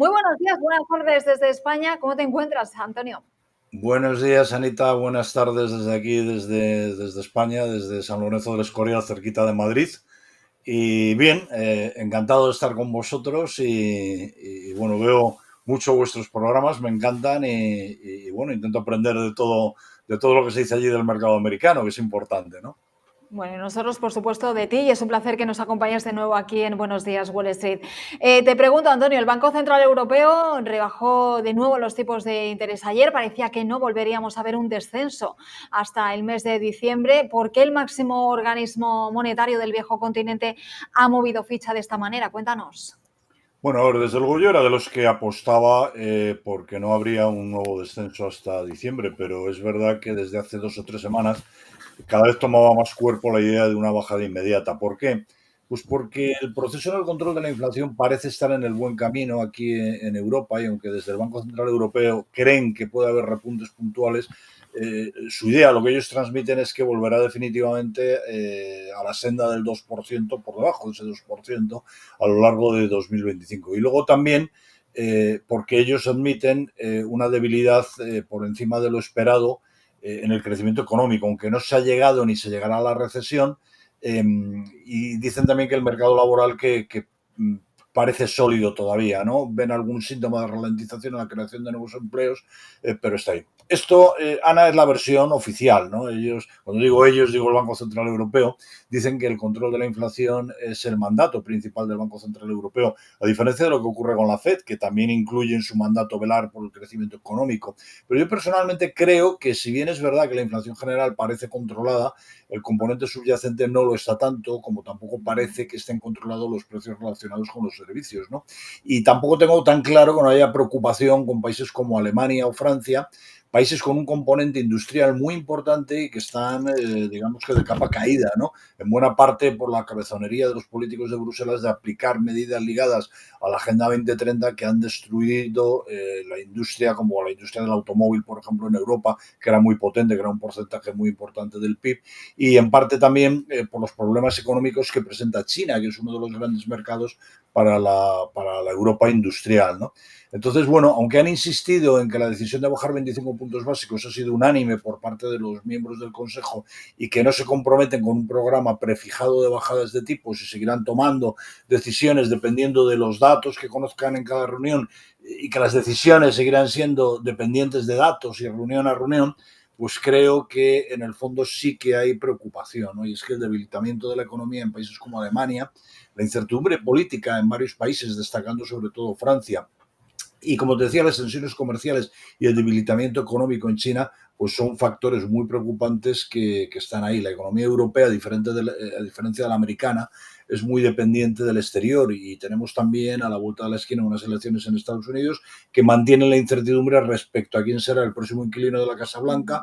Muy buenos días, buenas tardes desde España. ¿Cómo te encuentras, Antonio? Buenos días, Anita. Buenas tardes desde aquí, desde España, desde San Lorenzo del Escorial, cerquita de Madrid. Y bien, encantado de estar con vosotros y, bueno, veo mucho vuestros programas, me encantan y, bueno, intento aprender de todo lo que se dice allí del mercado americano, que es importante, ¿no? Bueno, y nosotros, por supuesto, de ti, y es un placer que nos acompañes de nuevo aquí en Buenos Días, Wall Street. Te pregunto, Antonio, el Banco Central Europeo rebajó de nuevo los tipos de interés ayer. Parecía que no volveríamos a ver un descenso hasta el mes de diciembre. ¿Por qué el máximo organismo monetario del viejo continente ha movido ficha de esta manera? Cuéntanos. Bueno, a ver, desde luego yo era de los que apostaba porque no habría un nuevo descenso hasta diciembre, pero es verdad que desde hace 2 o 3 semanas cada vez tomaba más cuerpo la idea de una bajada inmediata. ¿Por qué? Pues porque el proceso del control de la inflación parece estar en el buen camino aquí en Europa y aunque desde el Banco Central Europeo creen que puede haber repuntes puntuales, su idea, lo que ellos transmiten es que volverá definitivamente a la senda del 2%, por debajo de ese 2%, a lo largo de 2025. Y luego también porque ellos admiten una debilidad por encima de lo esperado en el crecimiento económico, aunque no se ha llegado ni se llegará a la recesión. Y dicen también que el mercado laboral que parece sólido todavía, ¿no? Ven algún síntoma de ralentización en la creación de nuevos empleos, pero está ahí. Esto, Ana, es la versión oficial, ¿no? Ellos, cuando digo ellos, digo el Banco Central Europeo, dicen que el control de la inflación es el mandato principal del Banco Central Europeo, a diferencia de lo que ocurre con la FED, que también incluye en su mandato velar por el crecimiento económico. Pero yo personalmente creo que si bien es verdad que la inflación general parece controlada, el componente subyacente no lo está tanto, como tampoco parece que estén controlados los precios relacionados con los servicios, ¿no? Y tampoco tengo tan claro que no haya preocupación con países como Alemania o Francia, países con un componente industrial muy importante y que están, digamos que de capa caída, ¿no? En buena parte por la cabezonería de los políticos de Bruselas de aplicar medidas ligadas a la Agenda 2030 que han destruido la industria, como la industria del automóvil, por ejemplo, en Europa, que era muy potente, que era un porcentaje muy importante del PIB, y en parte también por los problemas económicos que presenta China, que es uno de los grandes mercados para la Europa industrial, ¿no? Entonces, bueno, aunque han insistido en que la decisión de bajar 25 puntos básicos ha sido unánime por parte de los miembros del Consejo y que no se comprometen con un programa prefijado de bajadas de tipos y seguirán tomando decisiones dependiendo de los datos que conozcan en cada reunión y que las decisiones seguirán siendo dependientes de datos y reunión a reunión, pues creo que en el fondo sí que hay preocupación, ¿no? Y es que el debilitamiento de la economía en países como Alemania, la incertidumbre política en varios países, destacando sobre todo Francia, y como te decía, las tensiones comerciales y el debilitamiento económico en China, pues son factores muy preocupantes que están ahí. La economía europea, a diferencia de la americana, es muy dependiente del exterior y tenemos también a la vuelta de la esquina unas elecciones en Estados Unidos que mantienen la incertidumbre respecto a quién será el próximo inquilino de la Casa Blanca.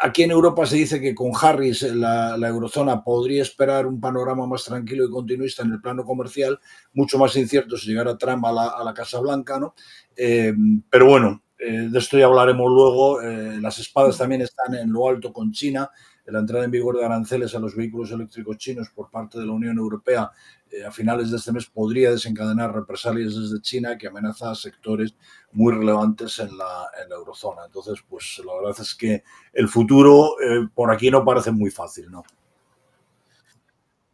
Aquí en Europa se dice que con Harris la eurozona podría esperar un panorama más tranquilo y continuista en el plano comercial, mucho más incierto si llegara Trump a la Casa Blanca, ¿no? Pero bueno, de esto ya hablaremos luego. Las espadas también están en lo alto con China. La entrada en vigor de aranceles a los vehículos eléctricos chinos por parte de la Unión Europea a finales de este mes podría desencadenar represalias desde China que amenaza a sectores muy relevantes en la eurozona. Entonces, pues la verdad es que el futuro por aquí no parece muy fácil, ¿no?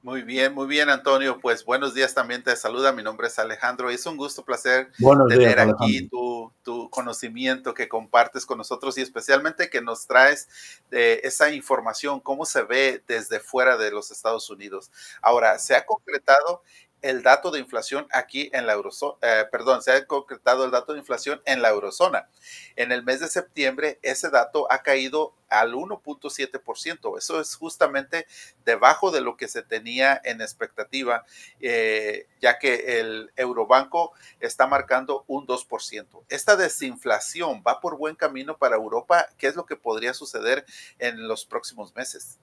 Muy bien, Antonio. Pues buenos días también te saluda. Mi nombre es Alejandro. Es un gusto, placer Buenos días, tener aquí Alejandro. tu conocimiento que compartes con nosotros y especialmente que nos traes de esa información, cómo se ve desde fuera de los Estados Unidos. Ahora, se ha concretado el dato de inflación aquí en la eurozona, perdón, se ha concretado el dato de inflación en la eurozona. En el mes de septiembre, ese dato ha caído al 1.7%. Eso es justamente debajo de lo que se tenía en expectativa, ya que el Eurobanco está marcando un 2%. Esta desinflación va por buen camino para Europa. ¿Qué es lo que podría suceder en los próximos meses?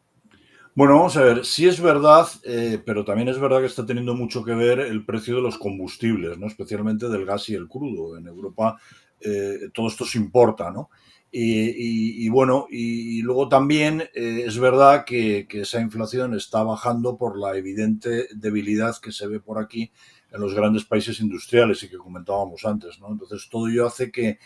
Bueno, vamos a ver, sí es verdad, pero también es verdad que está teniendo mucho que ver el precio de los combustibles, ¿no? Especialmente del gas y el crudo. En Europa todo esto se importa, ¿no? Y bueno, y luego también es verdad que esa inflación está bajando por la evidente debilidad que se ve por aquí los grandes países industriales y que comentábamos antes, ¿no? Entonces, todo ello hace que,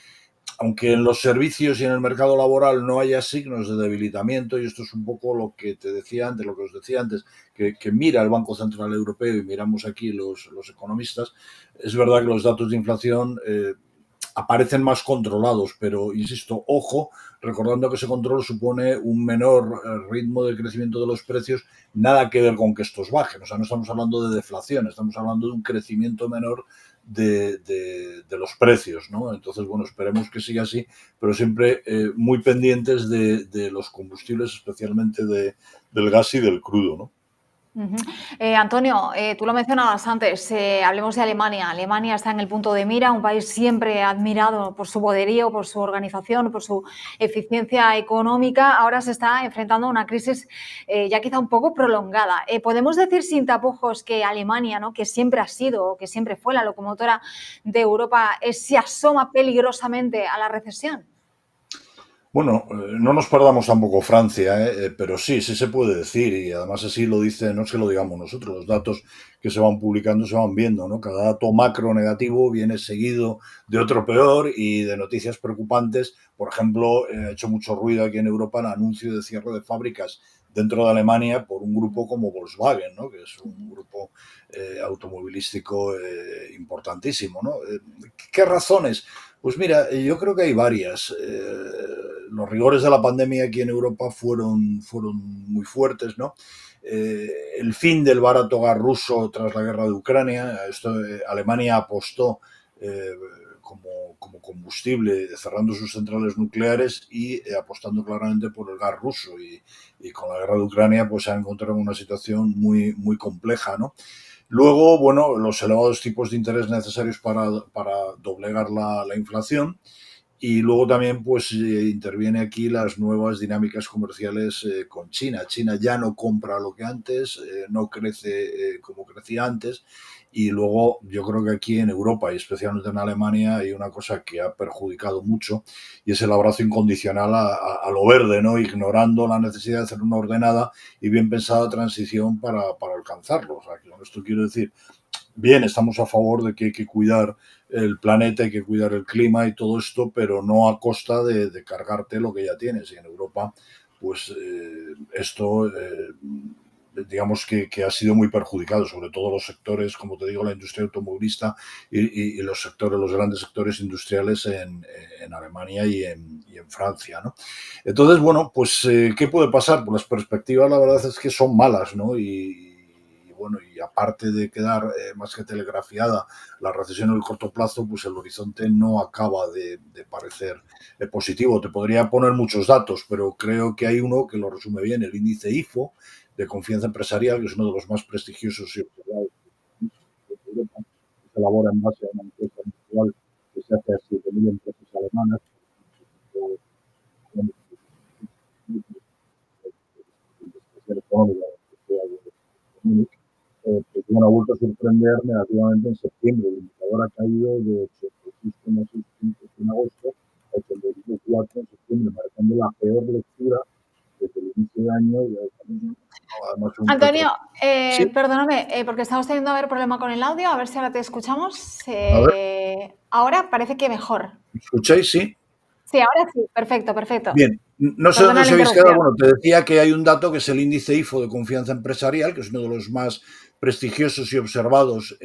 aunque en los servicios y en el mercado laboral no haya signos de debilitamiento, y esto es un poco lo que te decía antes, lo que os decía antes, que mira el Banco Central Europeo y miramos aquí los economistas, es verdad que los datos de inflación aparecen más controlados, pero insisto, ojo, recordando que ese control supone un menor ritmo de crecimiento de los precios, nada que ver con que estos bajen. O sea, no estamos hablando de deflación, estamos hablando de un crecimiento menor de los precios, ¿no? Entonces, bueno, esperemos que siga así, pero siempre muy pendientes de los combustibles, especialmente del gas y del crudo, ¿no? Antonio, tú lo mencionabas antes, hablemos de Alemania. Alemania está en el punto de mira, un país siempre admirado por su poderío, por su organización, por su eficiencia económica. Ahora se está enfrentando a una crisis ya quizá un poco prolongada. ¿Podemos decir sin tapujos que Alemania, ¿no?, que siempre ha sido, que siempre fue la locomotora de Europa, se asoma peligrosamente a la recesión? Bueno, no nos perdamos tampoco Francia, pero sí, sí se puede decir, y además así lo dice, no es que lo digamos nosotros, los datos que se van publicando se van viendo, ¿no? Cada dato macro negativo viene seguido de otro peor y de noticias preocupantes. Por ejemplo, ha hecho mucho ruido aquí en Europa el anuncio de cierre de fábricas dentro de Alemania por un grupo como Volkswagen, ¿no?, que es un grupo automovilístico importantísimo, ¿no? ¿Qué razones? Pues mira, yo creo que hay varias. Los rigores de la pandemia aquí en Europa fueron muy fuertes, ¿no? El fin del barato gas ruso tras la guerra de Ucrania, Alemania apostó eh, como combustible, cerrando sus centrales nucleares y apostando claramente por el gas ruso. Y con la guerra de Ucrania pues se ha encontrado en una situación muy compleja, ¿no? Luego, bueno, los elevados tipos de interés necesarios para doblegar la inflación. Y luego también pues interviene aquí las nuevas dinámicas comerciales con China. China ya no compra lo que antes, no crece como crecía antes. Y luego yo creo que aquí en Europa y especialmente en Alemania hay una cosa que ha perjudicado mucho y es el abrazo incondicional a lo verde, ¿no? Ignorando la necesidad de hacer una ordenada y bien pensada transición para alcanzarlo. O sea, que con esto quiero decir, bien, estamos a favor de que hay que cuidar el planeta, hay que cuidar el clima y todo esto, pero no a costa de cargarte lo que ya tienes. Y en Europa, pues esto, digamos que ha sido muy perjudicado, sobre todo los sectores, como te digo, la industria automovilista y los sectores, los grandes sectores industriales en Alemania y en Francia, ¿no? Entonces, bueno, pues, ¿qué puede pasar? Pues las perspectivas, la verdad es que son malas, ¿no? Y bueno, y aparte de quedar más que telegrafiada la recesión en el corto plazo, pues el horizonte no acaba de parecer positivo. Te podría poner muchos datos, pero creo que hay uno que lo resume bien, el índice IFO de confianza empresarial, que es uno de los más prestigiosos y observados de Europa, que se elabora en base a una encuesta mensual que se hace a 7.000 empresas alemanas. Pues bueno, ha vuelto a sorprender negativamente en septiembre. El indicador ha caído de 86,6 puntos en agosto a 85,4 en septiembre, marcando la peor lectura desde el inicio de año. Además, Antonio, sí, perdóname, porque estamos teniendo a ver problema con el audio, a ver si ahora te escuchamos. a ver, Ahora parece que mejor. ¿me escucháis? Sí. Sí, ahora sí, perfecto, perfecto. Bien, no sé dónde Perdona os la habéis quedado. interrupción. Bueno, te decía que hay un dato que es el índice IFO de confianza empresarial, que es uno de los más prestigiosos y observados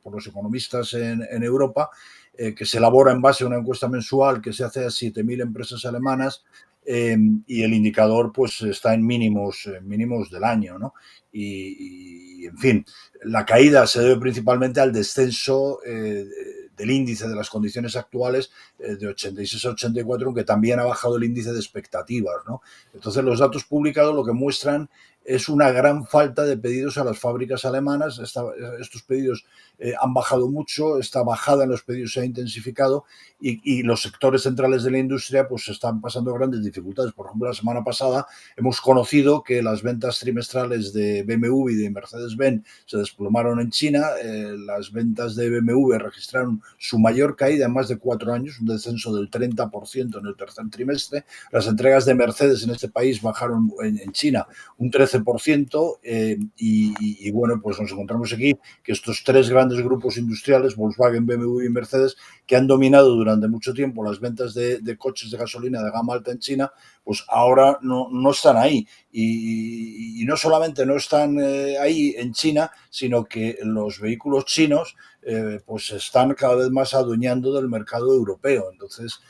por los economistas en Europa, que se elabora en base a una encuesta mensual que se hace a 7.000 empresas alemanas y el indicador pues está en mínimos del año, ¿no? En fin, la caída se debe principalmente al descenso del índice de las condiciones actuales de 86 a 84, aunque también ha bajado el índice de expectativas, ¿no? Entonces, los datos publicados lo que muestran es una gran falta de pedidos a las fábricas alemanas. Estos pedidos han bajado mucho, esta bajada en los pedidos se ha intensificado y los sectores centrales de la industria pues están pasando grandes dificultades. Por ejemplo, la semana pasada hemos conocido que las ventas trimestrales de BMW y de Mercedes-Benz se desplomaron en China. Las ventas de BMW registraron su mayor caída en más de 4 años, un descenso del 30% en el tercer trimestre. Las entregas de Mercedes en este país bajaron en China un 13%, 13%, y bueno, pues nos encontramos aquí que estos tres grandes grupos industriales, Volkswagen, BMW y Mercedes, que han dominado durante mucho tiempo las ventas de coches de gasolina de gama alta en China, pues ahora no están ahí. Y no solamente no están ahí en China, sino que los vehículos chinos pues se están cada vez más adueñando del mercado europeo. Entonces,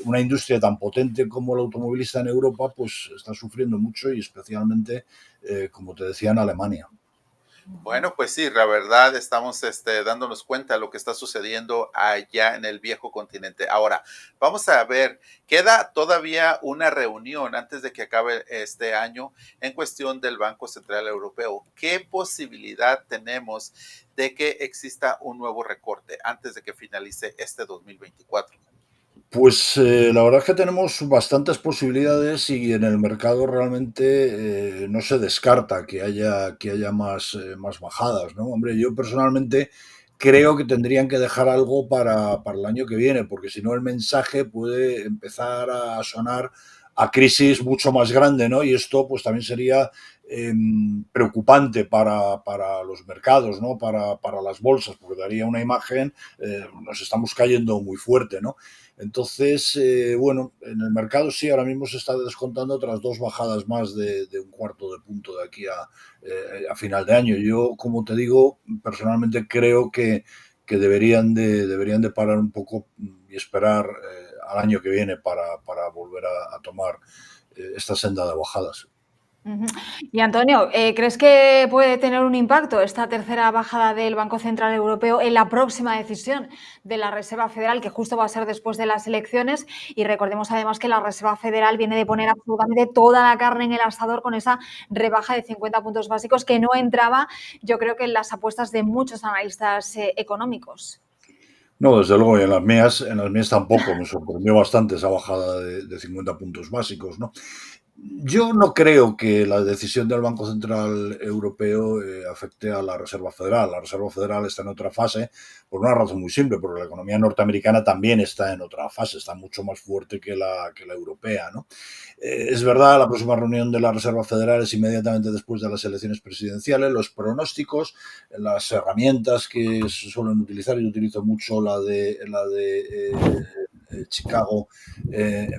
una industria tan potente como la automovilista en Europa, pues está sufriendo mucho, y especialmente, como te decía, en Alemania. Bueno, pues sí, la verdad estamos dándonos cuenta de lo que está sucediendo allá en el viejo continente. Ahora, vamos a ver, queda todavía una reunión antes de que acabe este año en cuestión del Banco Central Europeo. ¿Qué posibilidad tenemos de que exista un nuevo recorte antes de que finalice este 2024? Pues la verdad es que tenemos bastantes posibilidades, y en el mercado realmente no se descarta que haya más bajadas, ¿no? Hombre, yo personalmente creo que tendrían que dejar algo para el año que viene, porque si no el mensaje puede empezar a sonar a crisis mucho más grande, ¿no? Y esto pues también sería preocupante para los mercados, ¿no? Para las bolsas, porque daría una imagen, nos estamos cayendo muy fuerte, ¿no? Entonces, bueno, en el mercado sí, ahora mismo se está descontando otras dos bajadas más de un cuarto de punto de aquí a final de año. Yo, como te digo, personalmente creo que deberían de parar un poco y esperar al año que viene para volver a tomar esta senda de bajadas. Ujú. Y Antonio, ¿crees que puede tener un impacto esta tercera bajada del Banco Central Europeo en la próxima decisión de la Reserva Federal, que justo va a ser después de las elecciones? Y recordemos además que la Reserva Federal viene de poner absolutamente toda la carne en el asador con esa rebaja de 50 puntos básicos que no entraba, yo creo que en las apuestas de muchos analistas económicos. No, desde luego, y en las mías tampoco, me sorprendió bastante esa bajada de 50 puntos básicos, ¿no? Yo no creo que la decisión del Banco Central Europeo afecte a la Reserva Federal. La Reserva Federal está en otra fase por una razón muy simple, porque la economía norteamericana también está en otra fase, está mucho más fuerte que la europea, ¿no? Es verdad, la próxima reunión de la Reserva Federal es inmediatamente después de las elecciones presidenciales. Los pronósticos, las herramientas que se suelen utilizar, yo utilizo mucho la de Chicago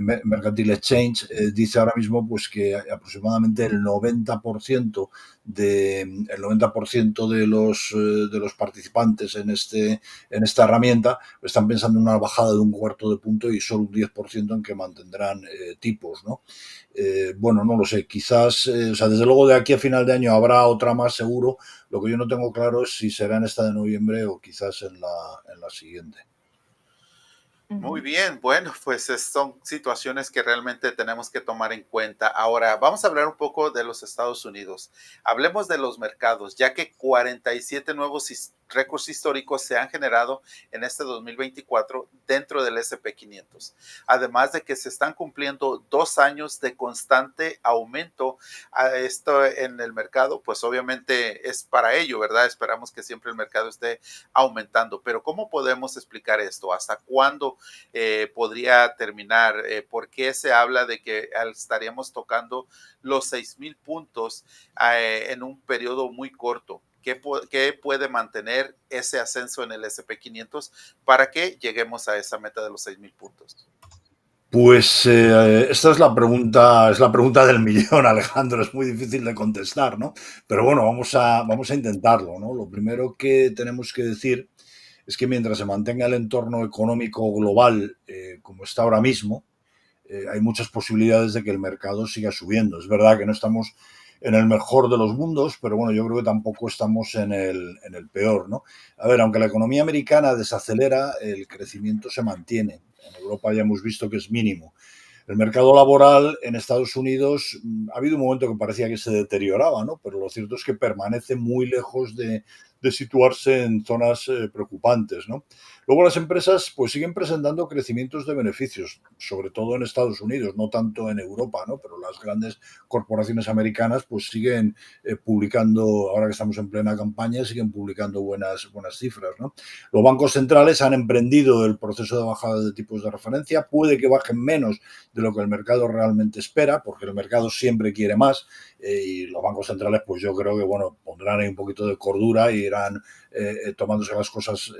Mercantile Exchange, dice ahora mismo pues que aproximadamente el 90% de los participantes en esta herramienta están pensando en una bajada de un cuarto de punto, y solo un 10% en que mantendrán tipos, ¿no? Bueno, no lo sé, quizás, o sea, desde luego de aquí a final de año habrá otra más seguro. Lo que yo no tengo claro es si será en esta de noviembre o quizás en la siguiente. Muy Ujú. bien, bueno, pues son situaciones que realmente tenemos que tomar en cuenta. Ahora, vamos a hablar un poco de los Estados Unidos. Hablemos de los mercados, ya que 47 nuevos récords históricos se han generado en este 2024 dentro del S&P 500. Además de que se están cumpliendo 2 años de constante aumento a esto en el mercado, pues obviamente es para ello, ¿verdad? Esperamos que siempre el mercado esté aumentando, pero ¿cómo podemos explicar esto? ¿Hasta cuándo podría terminar? ¿Por qué se habla de que estaríamos tocando los 6,000 puntos en un periodo muy corto? ¿Qué puede mantener ese ascenso en el S&P 500 para que lleguemos a esa meta de los 6,000 puntos? Pues esta es la pregunta del millón, Alejandro. Es muy difícil de contestar, ¿no? Pero bueno, vamos a intentarlo, ¿no? Lo primero que tenemos que decir es que mientras se mantenga el entorno económico global como está ahora mismo, hay muchas posibilidades de que el mercado siga subiendo. Es verdad que no estamos en el mejor de los mundos, pero bueno, yo creo que tampoco estamos en el peor, ¿no? A ver, aunque la economía americana desacelera, el crecimiento se mantiene. En Europa ya hemos visto que es mínimo. El mercado laboral en Estados Unidos ha habido un momento que parecía que se deterioraba, ¿no? Pero lo cierto es que permanece muy lejos de de situarse en zonas preocupantes, ¿no? Luego las empresas pues siguen presentando crecimientos de beneficios, sobre todo en Estados Unidos, no tanto en Europa, ¿no? Pero las grandes corporaciones americanas pues siguen publicando, ahora que estamos en plena campaña, siguen publicando buenas cifras, ¿no? Los bancos centrales han emprendido el proceso de bajada de tipos de referencia, puede que bajen menos de lo que el mercado realmente espera, porque el mercado siempre quiere más, y los bancos centrales pues yo creo que bueno, pondrán ahí un poquito de cordura y irán tomándose las cosas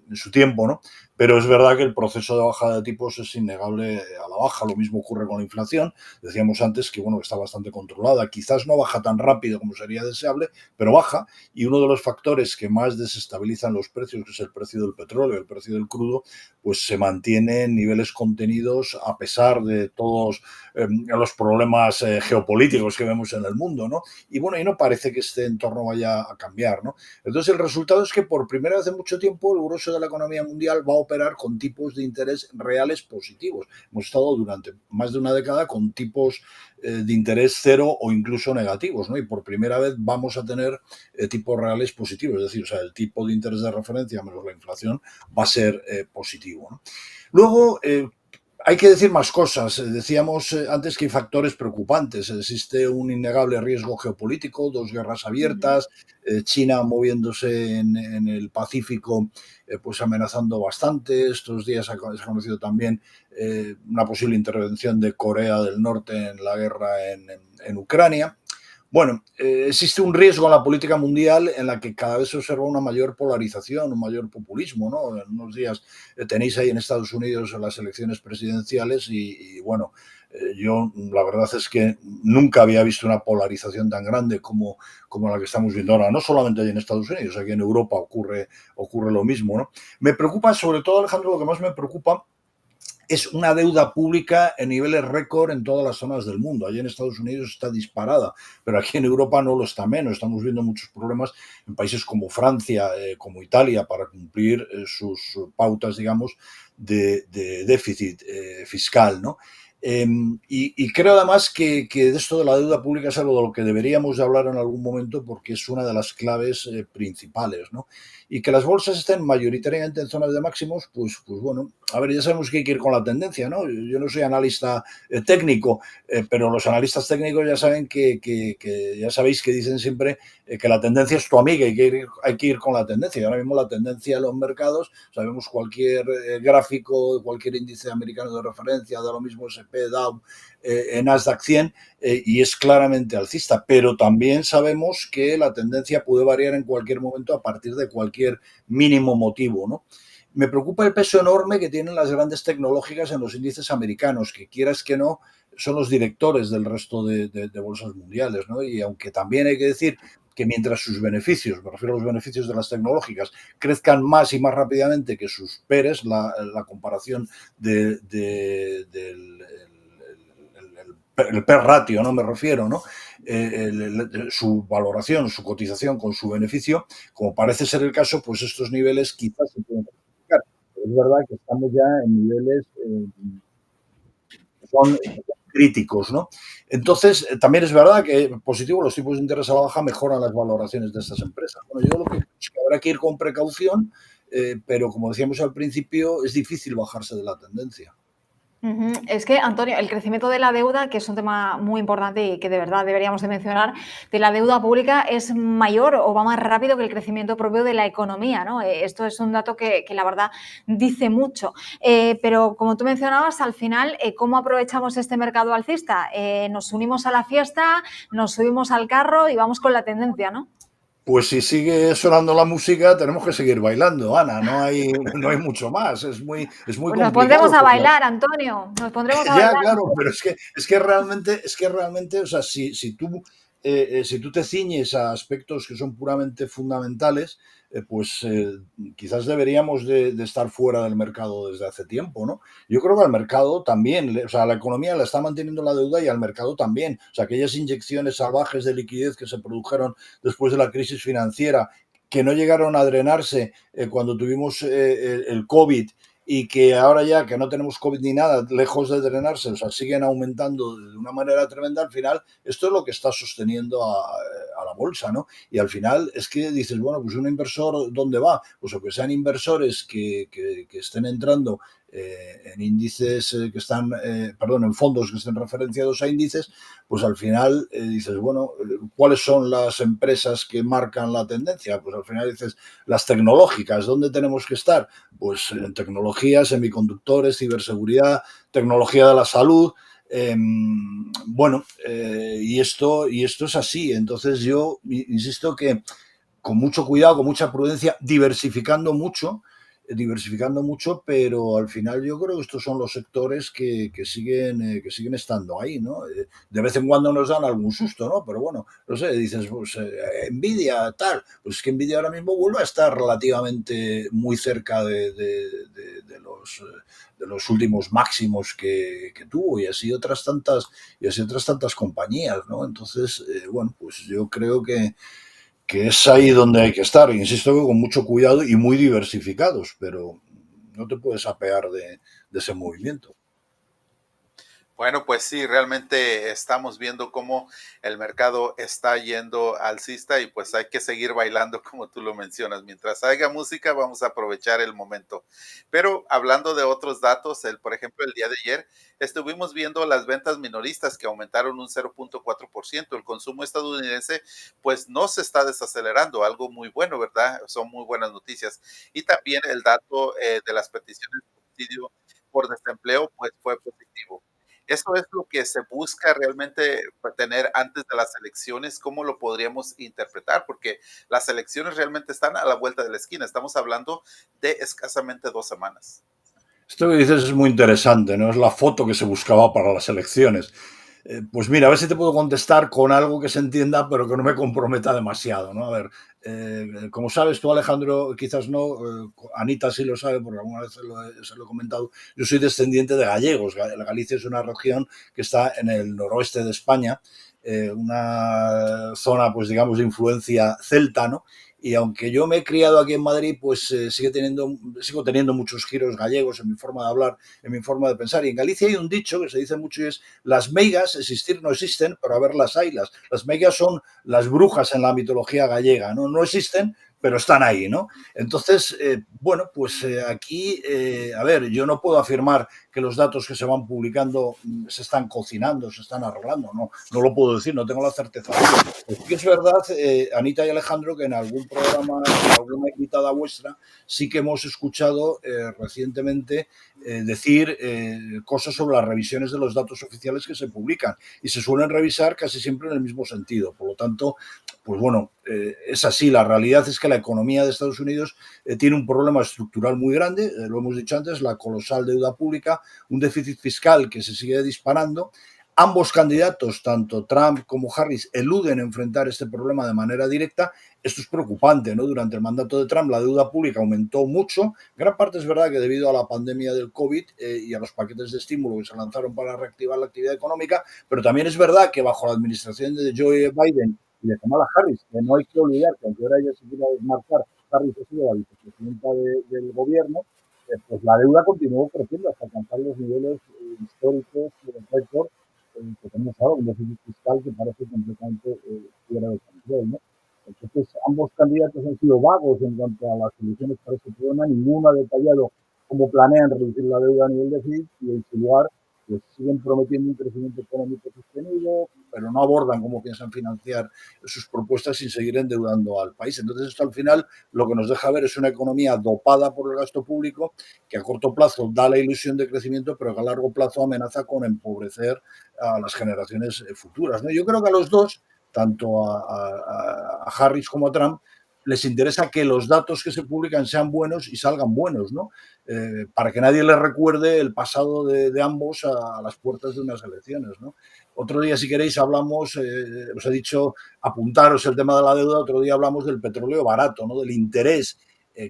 en su tiempo, ¿no? Pero es verdad que el proceso de bajada de tipos es innegable a la baja. Lo mismo ocurre con la inflación. Decíamos antes que bueno, está bastante controlada. Quizás no baja tan rápido como sería deseable, pero baja. Y uno de los factores que más desestabilizan los precios, que es el precio del petróleo, el precio del crudo, pues se mantiene en niveles contenidos a pesar de todos los problemas geopolíticos que vemos en el mundo, ¿no? Y bueno, y no parece que este entorno vaya a cambiar, ¿no? Entonces el resultado es que por primera vez en mucho tiempo el grueso de la economía mundial va a operar con tipos de interés reales positivos. Hemos estado durante más de una década con tipos de interés cero o incluso negativos, ¿no? Y por primera vez vamos a tener tipos reales positivos, es decir, o sea, el tipo de interés de referencia menos la inflación va a ser positivo, ¿no? Luego, hay que decir más cosas. Decíamos antes que hay factores preocupantes. Existe un innegable riesgo geopolítico, dos guerras abiertas, China moviéndose en el Pacífico, pues amenazando bastante. Estos días se ha conocido también una posible intervención de Corea del Norte en la guerra en Ucrania. Bueno, existe un riesgo en la política mundial en la que cada vez se observa una mayor polarización, un mayor populismo, ¿no? En unos días tenéis ahí en Estados Unidos las elecciones presidenciales y bueno, yo la verdad es que nunca había visto una polarización tan grande como la que estamos viendo ahora, no solamente allí en Estados Unidos, aquí en Europa ocurre lo mismo, ¿no? Me preocupa, sobre todo, Alejandro, lo que más me preocupa es una deuda pública en niveles récord en todas las zonas del mundo. Allí en Estados Unidos está disparada, pero aquí en Europa no lo está menos. Estamos viendo muchos problemas en países como Francia, como Italia, para cumplir sus pautas, digamos, de déficit fiscal, ¿no? Y creo además que de esto de la deuda pública es algo de lo que deberíamos de hablar en algún momento porque es una de las claves principales, ¿no? Y que las bolsas estén mayoritariamente en zonas de máximos, pues bueno, a ver, ya sabemos que hay que ir con la tendencia, ¿no? Yo no soy analista técnico, pero los analistas técnicos ya saben que ya sabéis que dicen siempre que la tendencia es tu amiga y que hay que ir con la tendencia. Y ahora mismo la tendencia de los mercados, sabemos cualquier gráfico, cualquier índice americano de referencia, da lo mismo S&P, Dow, Nasdaq 100, y es claramente alcista, pero también sabemos que la tendencia puede variar en cualquier momento a partir de cualquier mínimo motivo, ¿no? Me preocupa el peso enorme que tienen las grandes tecnológicas en los índices americanos, que quieras que no, son los directores del resto de bolsas mundiales, ¿no? Y aunque también hay que decir que mientras sus beneficios, me refiero a los beneficios de las tecnológicas, crezcan más y más rápidamente que sus peres, la comparación del el PER ratio, no me refiero, ¿no? Su valoración, su cotización con su beneficio, como parece ser el caso, pues estos niveles quizás se pueden justificar. Pero es verdad que estamos ya en niveles que son críticos, ¿no? Entonces, también es verdad que positivo, los tipos de interés a la baja mejoran las valoraciones de estas empresas. Bueno, yo lo que es que habrá que ir con precaución, pero como decíamos al principio, es difícil bajarse de la tendencia. Es que, Antonio, el crecimiento de la deuda, que es un tema muy importante y que de verdad deberíamos de mencionar, de la deuda pública es mayor o va más rápido que el crecimiento propio de la economía, ¿no? Esto es un dato que la verdad dice mucho. Pero como tú mencionabas, al final, ¿cómo aprovechamos este mercado alcista? Nos unimos a la fiesta, nos subimos al carro y vamos con la tendencia, ¿no? Pues si sigue sonando la música, tenemos que seguir bailando, Ana. No hay mucho más. Es muy Pues nos pondremos complicado a porque bailar, Antonio, nos pondremos a ya, bailar. claro, pero es que realmente, o sea, si tú te ciñes a aspectos que son puramente fundamentales, pues quizás deberíamos de estar fuera del mercado desde hace tiempo, ¿no? Yo creo que al mercado también, o sea, la economía la está manteniendo la deuda y al mercado también. O sea, aquellas inyecciones salvajes de liquidez que se produjeron después de la crisis financiera, que no llegaron a drenarse cuando tuvimos el COVID y que ahora ya que no tenemos COVID ni nada, lejos de drenarse, o sea, siguen aumentando de una manera tremenda, al final esto es lo que está sosteniendo a la bolsa, ¿no? Y al final es que dices, bueno, pues un inversor, ¿dónde va? Pues o que sean inversores que estén entrando en índices que están, perdón, en fondos que estén referenciados a índices, pues al final dices, bueno, ¿cuáles son las empresas que marcan la tendencia? Pues al final dices, las tecnológicas, ¿dónde tenemos que estar? Pues en tecnología, semiconductores, ciberseguridad, tecnología de la salud. Bueno, y esto es así. Entonces yo insisto que con mucho cuidado, con mucha prudencia, diversificando mucho, pero al final yo creo que estos son los sectores que siguen estando ahí, ¿no? De vez en cuando nos dan algún susto, ¿no? Pero bueno, no sé, dices, pues Nvidia, tal, pues es que Nvidia ahora mismo vuelve a estar relativamente muy cerca de los últimos máximos que tuvo y así otras tantas compañías, ¿no? Entonces, bueno, pues yo creo que es ahí donde hay que estar. Insisto que con mucho cuidado y muy diversificados, pero no te puedes apear de ese movimiento. Bueno, pues sí, realmente estamos viendo cómo el mercado está yendo alcista y pues hay que seguir bailando como tú lo mencionas. Mientras haya música, vamos a aprovechar el momento. Pero hablando de otros datos, por ejemplo, el día de ayer estuvimos viendo las ventas minoristas que aumentaron un 0.4%. El consumo estadounidense pues no se está desacelerando, algo muy bueno, ¿verdad? Son muy buenas noticias. Y también el dato de las peticiones de subsidio por desempleo pues fue positivo. ¿Eso es lo que se busca realmente tener antes de las elecciones? ¿Cómo lo podríamos interpretar? Porque las elecciones realmente están a la vuelta de la esquina. Estamos hablando de escasamente 2 semanas. Esto que dices es muy interesante, ¿no? Es la foto que se buscaba para las elecciones. Pues mira, a ver si te puedo contestar con algo que se entienda, pero que no me comprometa demasiado, ¿no? A ver, como sabes tú, Alejandro, quizás no, Anita sí lo sabe, porque alguna vez se lo he comentado, yo soy descendiente de gallegos. Galicia es una región que está en el noroeste de España, una zona, pues digamos, de influencia celta, ¿no? Y aunque yo me he criado aquí en Madrid, pues sigo teniendo muchos giros gallegos en mi forma de hablar, en mi forma de pensar. Y en Galicia hay un dicho que se dice mucho y es: las meigas existir no existen, pero a ver las haylas. Las meigas son las brujas en la mitología gallega, ¿no? No existen, pero están ahí, ¿no? Entonces, bueno, pues aquí, a ver, yo no puedo afirmar que los datos que se van publicando se están cocinando, se están arreglando, no lo puedo decir, no tengo la certeza de ello. Pues sí que es verdad, Anita y Alejandro, que en algún programa, en alguna invitada vuestra, sí que hemos escuchado recientemente decir cosas sobre las revisiones de los datos oficiales que se publican y se suelen revisar casi siempre en el mismo sentido. Por lo tanto, pues bueno, es así. La realidad es que la economía de Estados Unidos tiene un problema estructural muy grande, lo hemos dicho antes, la colosal deuda pública, un déficit fiscal que se sigue disparando. Ambos candidatos, tanto Trump como Harris, eluden enfrentar este problema de manera directa. Esto es preocupante, ¿no? Durante el mandato de Trump la deuda pública aumentó mucho. Gran parte es verdad que debido a la pandemia del COVID y a los paquetes de estímulo que se lanzaron para reactivar la actividad económica, pero también es verdad que bajo la administración de Joe Biden y de Kamala Harris, que no hay que olvidar que aunque ahora ella se quiera desmarcar, Harris ha sido la vicepresidenta del gobierno, pues la deuda continuó creciendo hasta alcanzar los niveles históricos de récord que tenemos ahora, un déficit fiscal que parece completamente fuera de control, ¿no? Entonces, ambos candidatos han sido vagos en cuanto a las soluciones para este problema. Ninguno ha detallado cómo planean reducir la deuda a nivel déficit y, en su lugar, pues siguen prometiendo un crecimiento económico sostenido, pero no abordan cómo piensan financiar sus propuestas sin seguir endeudando al país. Entonces, esto al final lo que nos deja ver es una economía dopada por el gasto público que a corto plazo da la ilusión de crecimiento, pero que a largo plazo amenaza con empobrecer a las generaciones futuras, ¿no? Yo creo que a los dos, tanto a Harris como a Trump, les interesa que los datos que se publican sean buenos y salgan buenos, ¿no? Para que nadie les recuerde el pasado de ambos a las puertas de unas elecciones, ¿no? Otro día, si queréis, hablamos, os he dicho, apuntaros el tema de la deuda, otro día hablamos del petróleo barato, ¿no? Del interés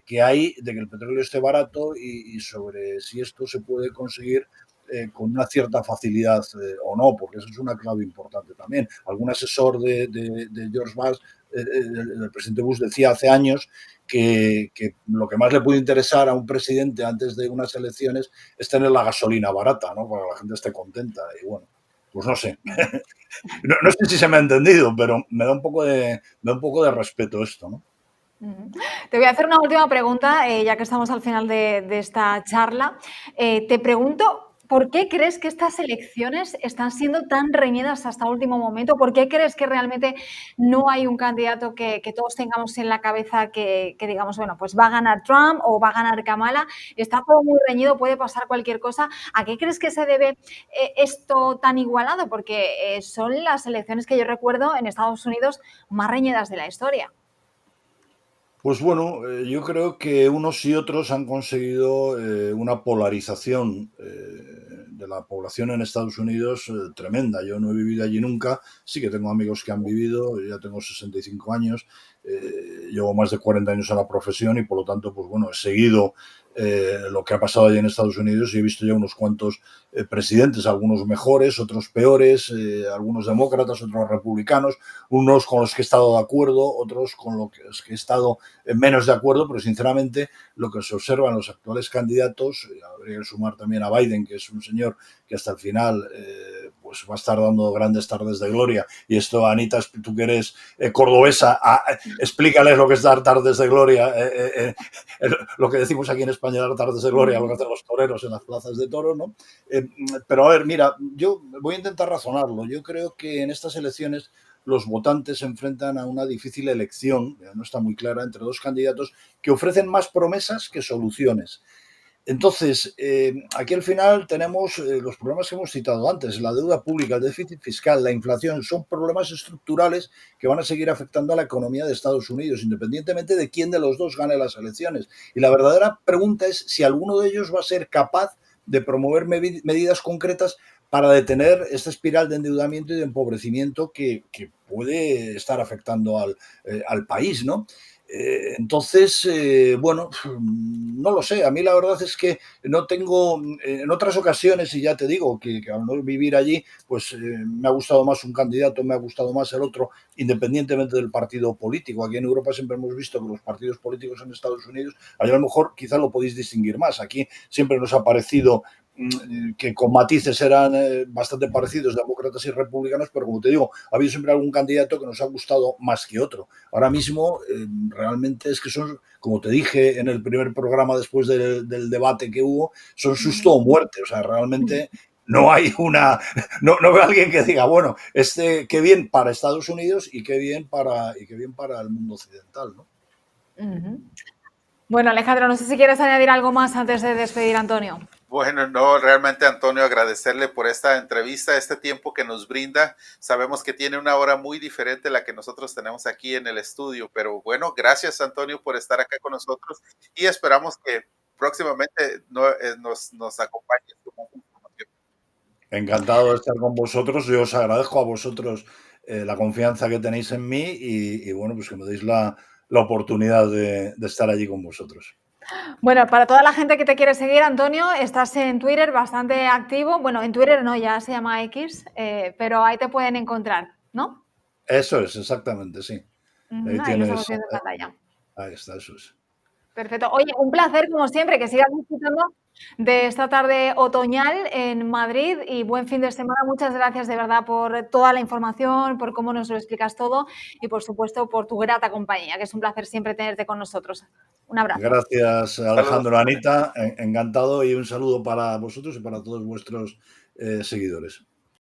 que hay de que el petróleo esté barato y sobre si esto se puede conseguir con una cierta facilidad o no, porque eso es una clave importante también. Algún asesor de George Bush, el presidente Bush, decía hace años que lo que más le puede interesar a un presidente antes de unas elecciones es tener la gasolina barata, ¿no? Para que la gente esté contenta. Y bueno, pues no sé. No sé si se me ha entendido, pero me da un poco de respeto esto, ¿no? Te voy a hacer una última pregunta, ya que estamos al final de esta charla. Te pregunto, ¿por qué crees que estas elecciones están siendo tan reñidas hasta último momento? ¿Por qué crees que realmente no hay un candidato que todos tengamos en la cabeza que digamos, bueno, pues va a ganar Trump o va a ganar Kamala? Está todo muy reñido, puede pasar cualquier cosa. ¿A qué crees que se debe esto tan igualado? Porque son las elecciones que yo recuerdo en Estados Unidos más reñidas de la historia. Pues bueno, yo creo que unos y otros han conseguido una polarización de la población en Estados Unidos tremenda. Yo no he vivido allí nunca, sí que tengo amigos que han vivido, ya tengo 65 años, llevo más de 40 años en la profesión y por lo tanto, pues bueno, he seguido lo que ha pasado allí en Estados Unidos y he visto ya unos cuantos presidentes, algunos mejores, otros peores, algunos demócratas, otros republicanos, unos con los que he estado de acuerdo, otros con los que he estado menos de acuerdo, pero sinceramente lo que se observa en los actuales candidatos, habría que sumar también a Biden, que es un señor que hasta el final pues va a estar dando grandes tardes de gloria, y esto, Anita, tú que eres cordobesa, explícales lo que es dar tardes de gloria, lo que decimos aquí en España, dar tardes de gloria, lo que hacen los toreros en las plazas de toros, ¿no? Pero a ver, mira, yo voy a intentar razonarlo. Yo creo que en estas elecciones los votantes se enfrentan a una difícil elección, no está muy clara, entre dos candidatos que ofrecen más promesas que soluciones. Entonces, aquí al final tenemos los problemas que hemos citado antes, la deuda pública, el déficit fiscal, la inflación, son problemas estructurales que van a seguir afectando a la economía de Estados Unidos, independientemente de quién de los dos gane las elecciones. Y la verdadera pregunta es si alguno de ellos va a ser capaz de promover medidas concretas para detener esta espiral de endeudamiento y de empobrecimiento que puede estar afectando al país, ¿no? Entonces, bueno, no lo sé. A mí la verdad es que no tengo, en otras ocasiones, y ya te digo que al no vivir allí, pues me ha gustado más un candidato, me ha gustado más el otro, independientemente del partido político. Aquí en Europa siempre hemos visto que los partidos políticos en Estados Unidos, allá a lo mejor quizá lo podéis distinguir más. Aquí siempre nos ha parecido que con matices eran bastante parecidos, demócratas y republicanos, pero como te digo, ha habido siempre algún candidato que nos ha gustado más que otro. Ahora mismo, realmente es que son, como te dije en el primer programa después del debate que hubo, son susto o muerte. O sea, realmente no hay una. No veo a alguien que diga, bueno, qué bien para Estados Unidos y qué bien para el mundo occidental, ¿no? Bueno, Alejandro, no sé si quieres añadir algo más antes de despedir a Antonio. Bueno, no, realmente, Antonio, agradecerle por esta entrevista, este tiempo que nos brinda. Sabemos que tiene una hora muy diferente a la que nosotros tenemos aquí en el estudio, pero bueno, gracias, Antonio, por estar acá con nosotros y esperamos que próximamente nos acompañes con más información. Encantado de estar con vosotros. Yo os agradezco a vosotros la confianza que tenéis en mí y bueno, pues que me deis la oportunidad de estar allí con vosotros. Bueno, para toda la gente que te quiere seguir, Antonio, estás en Twitter bastante activo. Bueno, en Twitter no, ya se llama X, pero ahí te pueden encontrar, ¿no? Eso es, exactamente, sí. Ahí Ahí lo tienes, estamos viendo en pantalla. ahí está, eso es. Perfecto. Oye, un placer, como siempre, que sigas disfrutando de esta tarde otoñal en Madrid y buen fin de semana. Muchas gracias de verdad por toda la información, por cómo nos lo explicas todo y, por supuesto, por tu grata compañía, que es un placer siempre tenerte con nosotros. Un abrazo. Gracias, Saludos, Alejandro, Antonio. Anita, encantado y un saludo para vosotros y para todos vuestros seguidores.